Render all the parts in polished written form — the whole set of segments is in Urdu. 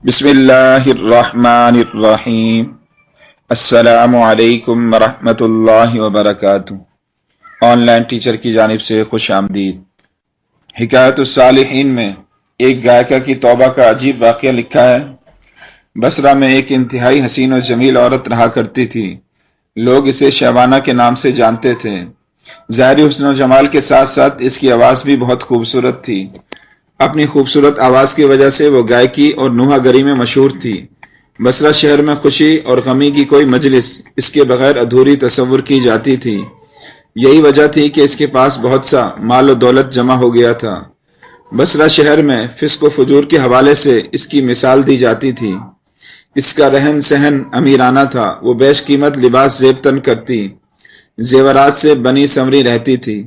بسم اللہ الرحمن الرحیم۔ السلام علیکم ورحمۃ اللہ وبرکاتہ۔ آن لائن ٹیچر کی جانب سے خوش آمدید۔ حکایت الصالحین میں ایک گائکہ کی توبہ کا عجیب واقعہ لکھا ہے۔ بصرہ میں ایک انتہائی حسین و جمیل عورت رہا کرتی تھی۔ لوگ اسے شہوانہ کے نام سے جانتے تھے۔ ظاہری حسن و جمال کے ساتھ ساتھ اس کی آواز بھی بہت خوبصورت تھی۔ اپنی خوبصورت آواز کی وجہ سے وہ گائکی اور نوحہ گری میں مشہور تھی۔ بصرہ شہر میں خوشی اور غمی کی کوئی مجلس اس کے بغیر ادھوری تصور کی جاتی تھی۔ یہی وجہ تھی کہ اس کے پاس بہت سا مال و دولت جمع ہو گیا تھا۔ بصرہ شہر میں فسق و فجور کے حوالے سے اس کی مثال دی جاتی تھی۔ اس کا رہن سہن امیرانہ تھا۔ وہ بیش قیمت لباس زیب تن کرتی، زیورات سے بنی سنوری رہتی تھی۔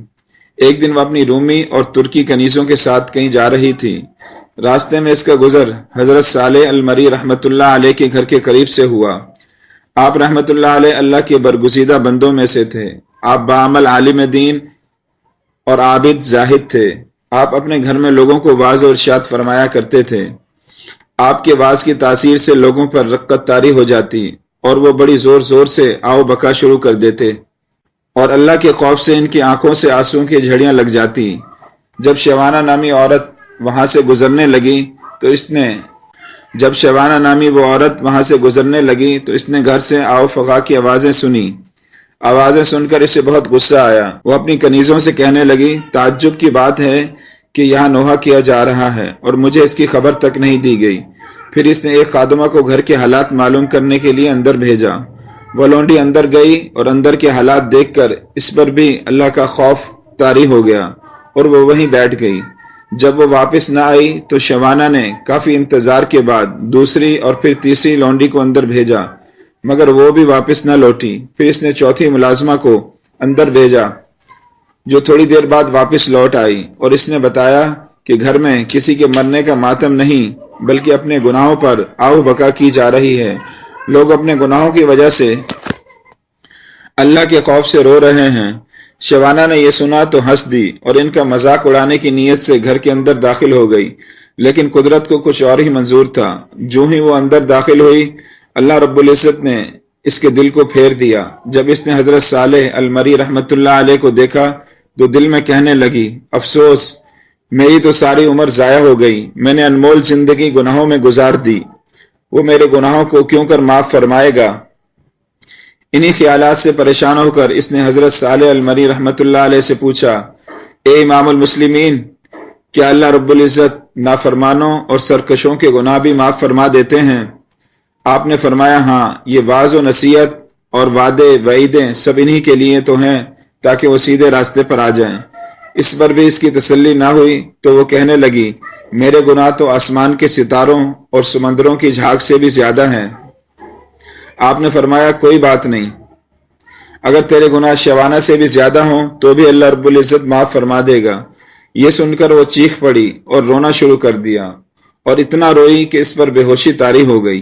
ایک دن وہ اپنی رومی اور ترکی کنیزوں کے ساتھ کہیں جا رہی تھی۔ راستے میں اس کا گزر حضرت صالح المری رحمۃ اللہ علیہ کے گھر کے قریب سے ہوا۔ آپ رحمۃ اللہ علیہ اللہ کے برگزیدہ بندوں میں سے تھے۔ آپ بعمل عالم دین اور عابد زاہد تھے۔ آپ اپنے گھر میں لوگوں کو واعظ و ارشاد فرمایا کرتے تھے۔ آپ کے واعظ کی تاثیر سے لوگوں پر رقت طاری ہو جاتی اور وہ بڑی زور زور سے آؤ بکا شروع کر دیتے، اور اللہ کے خوف سے ان کی آنکھوں سے آنسوؤں کی جھڑیاں لگ جاتی۔ جب شہوانہ نامی عورت وہاں سے گزرنے لگی تو اس نے گھر سے آؤ فغا کی آوازیں سنی۔ آوازیں سن کر اسے بہت غصہ آیا۔ وہ اپنی کنیزوں سے کہنے لگی، تعجب کی بات ہے کہ یہاں نوحہ کیا جا رہا ہے اور مجھے اس کی خبر تک نہیں دی گئی۔ پھر اس نے ایک خادمہ کو گھر کے حالات معلوم کرنے کے لیے اندر بھیجا۔ وہ لونڈی اندر گئی اور اندر کے حالات دیکھ کر اس پر بھی اللہ کا خوف طاری ہو گیا اور وہ وہیں بیٹھ گئی۔ جب وہ واپس نہ آئی تو شہوانہ نے کافی انتظار کے بعد دوسری اور پھر تیسری لونڈی کو اندر بھیجا، مگر وہ بھی واپس نہ لوٹی۔ پھر اس نے چوتھی ملازمہ کو اندر بھیجا جو تھوڑی دیر بعد واپس لوٹ آئی، اور اس نے بتایا کہ گھر میں کسی کے مرنے کا ماتم نہیں بلکہ اپنے گناہوں پر آؤ بکا کی جا رہی ہے۔ لوگ اپنے گناہوں کی وجہ سے اللہ کے خوف سے رو رہے ہیں۔ شہوانہ نے یہ سنا تو ہنس دی اور ان کا مذاق اڑانے کی نیت سے گھر کے اندر داخل ہو گئی، لیکن قدرت کو کچھ اور ہی منظور تھا۔ جو ہی وہ اندر داخل ہوئی، اللہ رب العزت نے اس کے دل کو پھیر دیا۔ جب اس نے حضرت صالح المری رحمۃ اللہ علیہ کو دیکھا تو دل میں کہنے لگی، افسوس، میری تو ساری عمر ضائع ہو گئی۔ میں نے انمول زندگی گناہوں میں گزار دی، وہ میرے گناہوں کو کیوں کر معاف فرمائے گا؟ انہی خیالات سے پریشان ہو کر اس نے حضرت صالح المری رحمۃ اللہ علیہ سے پوچھا، اے امام المسلمین، کیا اللہ رب العزت نافرمانوں اور سرکشوں کے گناہ بھی معاف فرما دیتے ہیں؟ آپ نے فرمایا، ہاں، یہ واعظ و نصیحت اور وعدے وعیدیں سب انہی کے لیے تو ہیں تاکہ وہ سیدھے راستے پر آ جائیں۔ اس پر بھی اس کی تسلی نہ ہوئی تو وہ کہنے لگی، میرے گناہ تو آسمان کے ستاروں اور سمندروں کی جھاگ سے بھی زیادہ ہیں۔ آپ نے فرمایا، کوئی بات نہیں، اگر تیرے گناہ شہوانہ سے بھی زیادہ ہوں تو بھی اللہ رب العزت معاف فرما دے گا۔ یہ سن کر وہ چیخ پڑی اور رونا شروع کر دیا، اور اتنا روئی کہ اس پر بے ہوشی طاری ہو گئی۔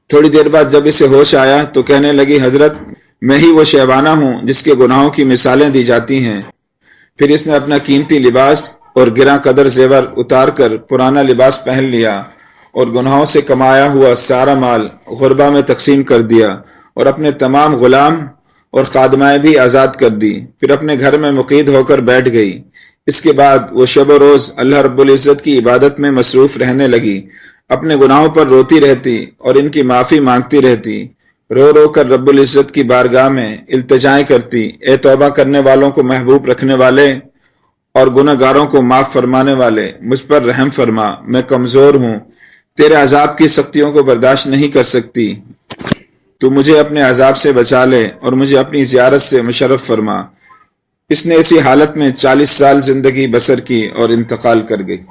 تھوڑی دیر بعد جب اسے ہوش آیا تو کہنے لگی، حضرت، میں ہی وہ شہوانہ ہوں جس کے گناہوں کی مثالیں دی جاتی ہیں۔ پھر اس نے اپنا قیمتی لباس اور گراں قدر زیور اتار کر پرانا لباس پہن لیا اور گناہوں سے کمایا ہوا سارا مال غربا میں تقسیم کر دیا، اور اپنے تمام غلام اور خادمائیں بھی آزاد کر دی۔ پھر اپنے گھر میں مقید ہو کر بیٹھ گئی۔ اس کے بعد وہ شب و روز اللہ رب العزت کی عبادت میں مصروف رہنے لگی، اپنے گناہوں پر روتی رہتی اور ان کی معافی مانگتی رہتی، رو رو کر رب العزت کی بارگاہ میں التجائیں کرتی، اے توبہ کرنے والوں کو محبوب رکھنے والے اور گناہ گاروں کو معاف فرمانے والے، مجھ پر رحم فرما، میں کمزور ہوں، تیرے عذاب کی سختیوں کو برداشت نہیں کر سکتی، تو مجھے اپنے عذاب سے بچا لے اور مجھے اپنی زیارت سے مشرف فرما۔ اس نے اسی حالت میں 40 سال زندگی بسر کی اور انتقال کر گئی۔